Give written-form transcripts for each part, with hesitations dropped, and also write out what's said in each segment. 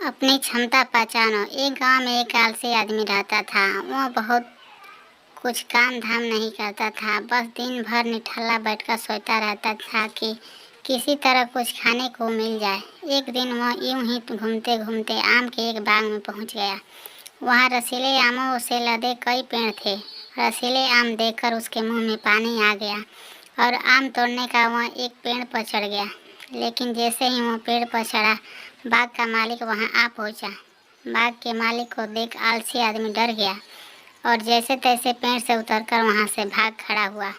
अपनी क्षमता पहचानो। एक गांव में एक आलसी आदमी रहता था। वह बहुत कुछ काम धाम नहीं करता था, बस दिन भर निठल्ला बैठकर सोचता रहता था कि किसी तरह कुछ खाने को मिल जाए। एक दिन वह यूं ही घूमते घूमते आम के एक बाग में पहुंच गया। वहाँ रसीले आमों से लदे कई पेड़ थे। रसीले आम देखकर उसके मुंह में पानी आ गया और आम तोड़ने का वह एक पेड़ पर चढ़ गया। लेकिन जैसे ही वह पेड़ पर चढ़ा, बाग का मालिक वहां आ पहुंचा। बाग के मालिक को देख आलसी आदमी डर गया और जैसे तैसे पेड़ से उतरकर वहां से भाग खड़ा हुआ।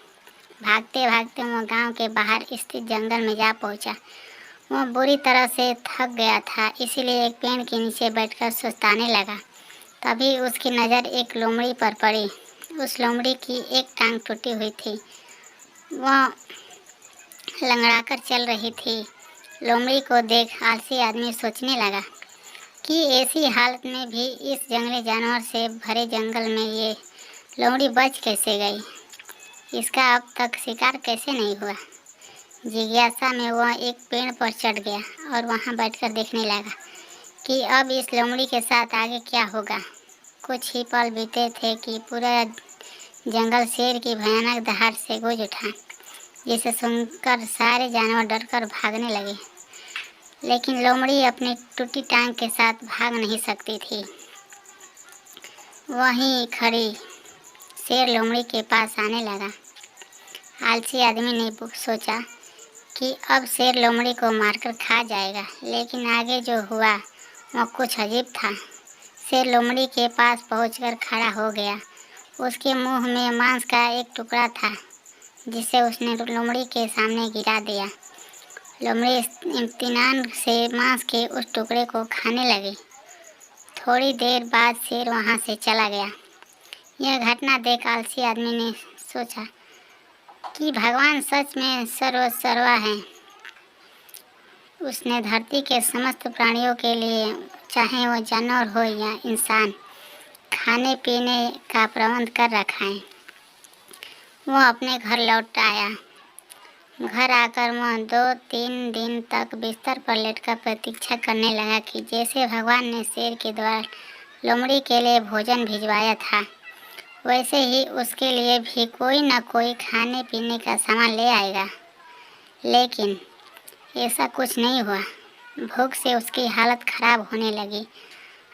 भागते भागते वह गांव के बाहर स्थित जंगल में जा पहुंचा। वह बुरी तरह से थक गया था, इसीलिए एक पेड़ के नीचे बैठकर सुस्ताने लगा। तभी उसकी नज़र एक लोमड़ी पर पड़ी। उस लोमड़ी की एक टांग टूटी हुई थी, वह लंगड़ाकर चल रही थी। लोमड़ी को देख आलसी आदमी सोचने लगा कि ऐसी हालत में भी इस जंगली जानवर से भरे जंगल में ये लोमड़ी बच कैसे गई, इसका अब तक शिकार कैसे नहीं हुआ। जिज्ञासा में वह एक पेड़ पर चढ़ गया और वहां बैठकर देखने लगा कि अब इस लोमड़ी के साथ आगे क्या होगा। कुछ ही पल बीते थे कि पूरा जंगल शेर की भयानक दहाड़ से गूंज उठा, जिसे सुनकर सारे जानवर डरकर भागने लगे। लेकिन लोमड़ी अपनी टूटी टांग के साथ भाग नहीं सकती थी। वहीं खड़ी शेर लोमड़ी के पास आने लगा। आलसी आदमी ने सोचा कि अब शेर लोमड़ी को मारकर खा जाएगा, लेकिन आगे जो हुआ वह कुछ अजीब था। शेर लोमड़ी के पास पहुंचकर खड़ा हो गया। उसके मुंह में मांस का एक टुकड़ा था, जिसे उसने लोमड़ी के सामने गिरा दिया। लोमड़ी इम्तिनान से मांस के उस टुकड़े को खाने लगी। थोड़ी देर बाद शेर वहां से चला गया। यह घटना देख आलसी आदमी ने सोचा कि भगवान सच में सर्वा है। उसने धरती के समस्त प्राणियों के लिए, चाहे वह जानवर हो या इंसान, खाने पीने का प्रबंध कर रखा है। वह अपने घर लौट आया। घर आकर वह 2-3 दिन तक बिस्तर पर लेटकर प्रतीक्षा करने लगा कि जैसे भगवान ने शेर के द्वारा लोमड़ी के लिए भोजन भिजवाया था, वैसे ही उसके लिए भी कोई न कोई खाने पीने का सामान ले आएगा। लेकिन ऐसा कुछ नहीं हुआ। भूख से उसकी हालत खराब होने लगी।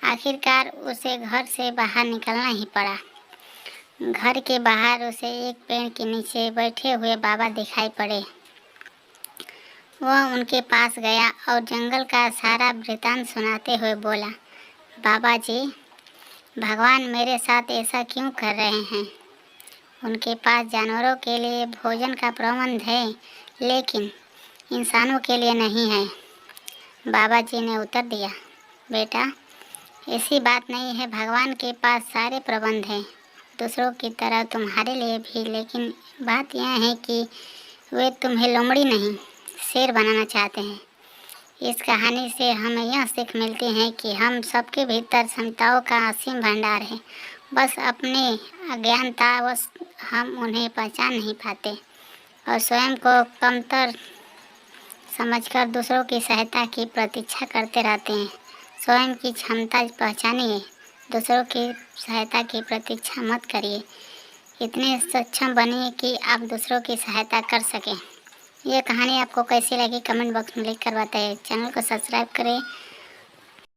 आखिरकार उसे घर से बाहर निकलना ही पड़ा। घर के बाहर उसे एक पेड़ के नीचे बैठे हुए बाबा दिखाई पड़े। वह उनके पास गया और जंगल का सारा वृतांत सुनाते हुए बोला, बाबा जी, भगवान मेरे साथ ऐसा क्यों कर रहे हैं? उनके पास जानवरों के लिए भोजन का प्रबंध है, लेकिन इंसानों के लिए नहीं है। बाबा जी ने उत्तर दिया, बेटा, ऐसी बात नहीं है। भगवान के पास सारे प्रबंध हैं, दूसरों की तरह तुम्हारे लिए भी। लेकिन बात यह है कि वे तुम्हें लोमड़ी नहीं, शेर बनाना चाहते हैं। इस कहानी से हमें यह सीख मिलती है कि हम सबके भीतर क्षमताओं का असीम भंडार है, बस अपने अज्ञानतावश हम उन्हें पहचान नहीं पाते और स्वयं को कमतर समझकर दूसरों की सहायता की प्रतीक्षा करते रहते हैं। स्वयं की क्षमता पहचानिए, दूसरों की सहायता की प्रतीक्षा मत करिए। इतने सक्षम बनिए कि आप दूसरों की सहायता कर सकें। यह कहानी आपको कैसी लगी कमेंट बॉक्स में लिख कर बताइए। चैनल को सब्सक्राइब करें